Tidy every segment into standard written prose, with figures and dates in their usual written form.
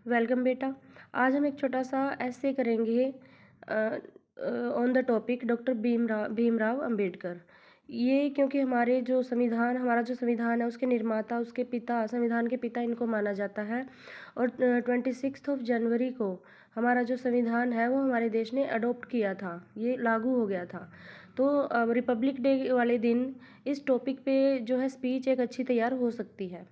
Welcome बेटा। आज हम एक छोटा सा ऐसे करेंगे on the topic doctor Bhimrao Ambedkar. ये क्योंकि हमारा जो संविधान है उसके निर्माता, उसके पिता, संविधान के पिता इनको माना जाता है। और 26 जनवरी को हमारा जो संविधान है वो हमारे देश ने अडोप्ट किया था, ये लागू हो गया था। तो रिपब्लिक डे वाले दिन इस टॉपिक पे जो है स्पीच एक अच्छी तैयार हो सकती है।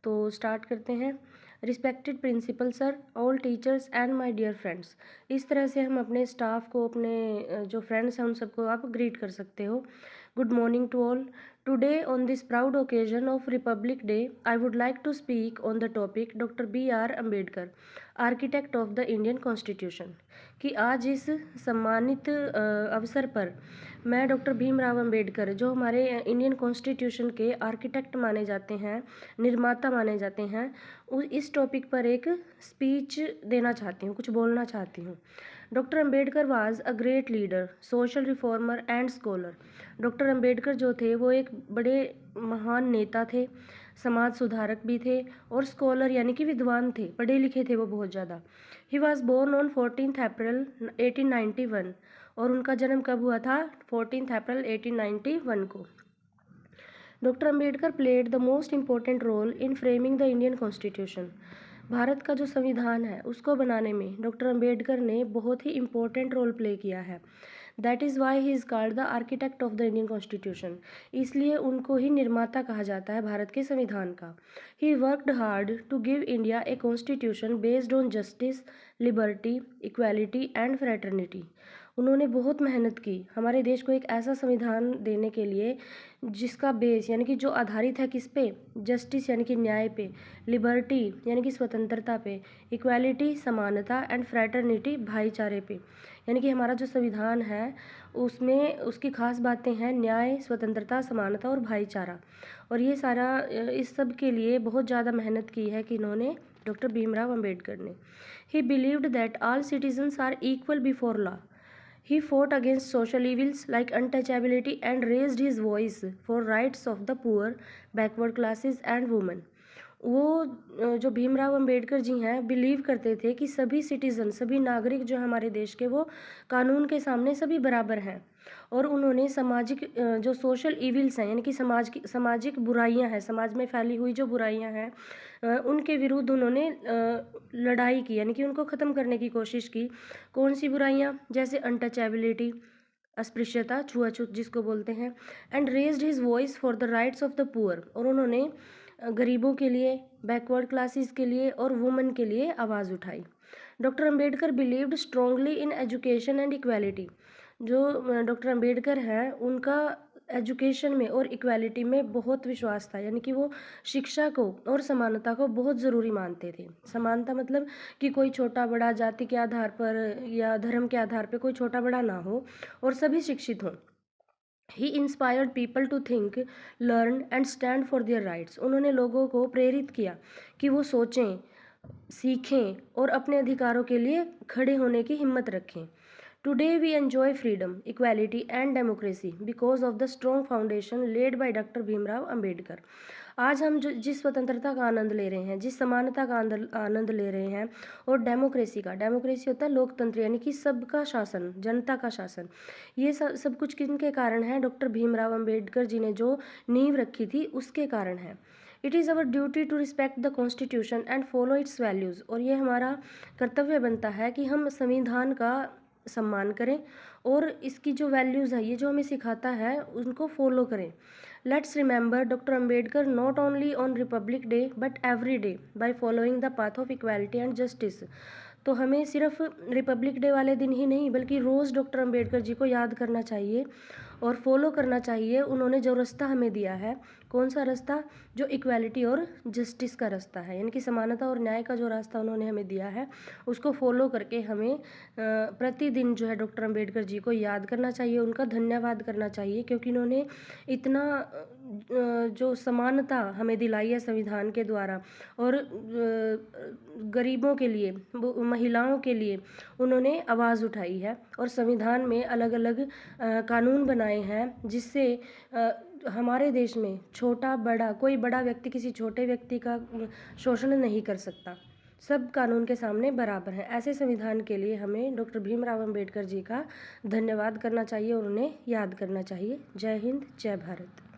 तो स्टार्ट करते हैं। Respected principal sir, all teachers and my dear friends. इस तरह से हम अपने स्टाफ को, अपने जो फ्रेंड्स हैं उन सबको आप ग्रीट कर सकते हो। Good morning to all. Today on this proud occasion of Republic Day I would like to speak on the topic doctor B.R. Ambedkar, architect of the Indian constitution. कि आज इस सम्मानित अवसर पर मैं डॉक्टर भीमराव अम्बेडकर, जो हमारे इंडियन कॉन्स्टिट्यूशन के आर्किटेक्ट माने जाते हैं, निर्माता माने जाते हैं, इस टॉपिक पर एक स्पीच देना चाहती हूँ, कुछ बोलना चाहती हूँ। Doctor Ambedkar was a great leader, social reformer and scholar. Doctor Ambedkar जो थे वो एक बड़े महान नेता थे, समाज सुधारक भी थे और स्कॉलर यानी कि विद्वान थे, पढ़े लिखे थे वो बहुत ज़्यादा। ही वॉज बोर्न ऑन 14 अप्रैल 1891 और उनका जन्म कब हुआ था? 14 अप्रैल 1891 को। Doctor Ambedkar played the most important role in framing the Indian constitution. Bharat का जो संविधान है उसको बनाने में डॉक्टर अम्बेडकर ने बहुत ही इम्पोर्टेंट रोल प्ले किया है। That is why he is called the architect of the Indian constitution. इसलिए उनको ही निर्माता कहा जाता है भारत के संविधान का। He worked hard to give India a constitution based on justice, liberty, equality and fraternity. उन्होंने बहुत मेहनत की हमारे देश को एक ऐसा संविधान देने के लिए जिसका बेस यानी कि जो आधारित है किस पे? जस्टिस यानी कि न्याय पे, लिबर्टी यानी कि स्वतंत्रता पे, इक्वालिटी समानता एंड फ्रेटर्निटी भाईचारे पे। यानी कि हमारा जो संविधान है उसमें उसकी खास बातें हैं न्याय, स्वतंत्रता, समानता और भाईचारा। और ये सारा इस सब के लिए बहुत ज़्यादा मेहनत की है कि इन्होंने, डॉक्टर भीमराव अम्बेडकर ने। He believed that all citizens are equal before law. He fought against social evils like untouchability and raised his voice for rights of the poor, backward classes and women. वो जो भीमराव अंबेडकर जी हैं बिलीव करते थे कि सभी citizen, सभी नागरिक जो हमारे देश के, वो कानून के सामने सभी बराबर हैं। और उन्होंने सामाजिक जो सोशल इविल्स हैं यानी कि सामाजिक बुराइयां हैं, समाज में फैली हुई जो बुराइयां हैं उनके विरुद्ध उन्होंने लड़ाई की, यानी कि उनको ख़त्म करने की कोशिश की। कौन सी बुराइयां? जैसे अनटचेबिलिटी, अस्पृश्यता, छुआछूत जिसको बोलते हैं। And raised his voice for the rights of the poor, और उन्होंने गरीबों के लिए, बैकवर्ड क्लासेस के लिए और वुमेन के लिए आवाज़ उठाई। Doctor Ambedkar believed strongly in education and equality. जो डॉक्टर अम्बेडकर हैं उनका एजुकेशन में और इक्वालिटी में बहुत विश्वास था, यानी कि वो शिक्षा को और समानता को बहुत ज़रूरी मानते थे। समानता मतलब कि कोई छोटा बड़ा जाति के आधार पर या धर्म के आधार पर कोई छोटा बड़ा ना हो और सभी शिक्षित हों। He inspired people to think, learn and stand for their rights. उन्होंने लोगों को प्रेरित किया कि वो सोचें, सीखें और अपने अधिकारों के लिए खड़े होने की हिम्मत रखें। Today we enjoy freedom, equality and democracy because of the strong foundation laid by doctor Bhimrao Ambedkar. आज हम जिस स्वतंत्रता का आनंद ले रहे हैं, जिस समानता का आनंद ले रहे हैं, और डेमोक्रेसी होता है लोकतंत्र यानी कि सबका शासन, जनता का शासन, ये सब कुछ किनके कारण है? डॉक्टर भीमराव अम्बेडकर जी ने जो नींव रखी थी उसके कारण है। It is our duty to respect the constitution and follow its values. और ये हमारा कर्तव्य बनता है कि हम संविधान का सम्मान करें और इसकी जो वैल्यूज़ है, ये जो हमें सिखाता है, उनको फॉलो करें। Let's remember doctor Ambedkar not only on Republic day but every day by following the path of equality and justice. तो हमें सिर्फ रिपब्लिक डे वाले दिन ही नहीं बल्कि रोज़ डॉक्टर अम्बेडकर जी को याद करना चाहिए और फॉलो करना चाहिए। उन्होंने जो रास्ता हमें दिया है, कौन सा रास्ता? जो इक्वालिटी और जस्टिस का रास्ता है, यानी कि समानता और न्याय का जो रास्ता उन्होंने हमें दिया है, उसको फॉलो करके हमें प्रतिदिन जो है डॉक्टर अम्बेडकर जी को याद करना चाहिए, उनका धन्यवाद करना चाहिए, क्योंकि इन्होंने इतना जो समानता हमें दिलाई है संविधान के द्वारा, और गरीबों के लिए, महिलाओं के लिए उन्होंने आवाज़ उठाई है और संविधान में अलग अलग कानून बनाए हैं जिससे हमारे देश में छोटा बड़ा, कोई बड़ा व्यक्ति किसी छोटे व्यक्ति का शोषण नहीं कर सकता। सब कानून के सामने बराबर हैं। ऐसे संविधान के लिए हमें डॉक्टर भीमराव अंबेडकर जी का धन्यवाद करना चाहिए और उन्हें याद करना चाहिए। जय हिंद, जय भारत।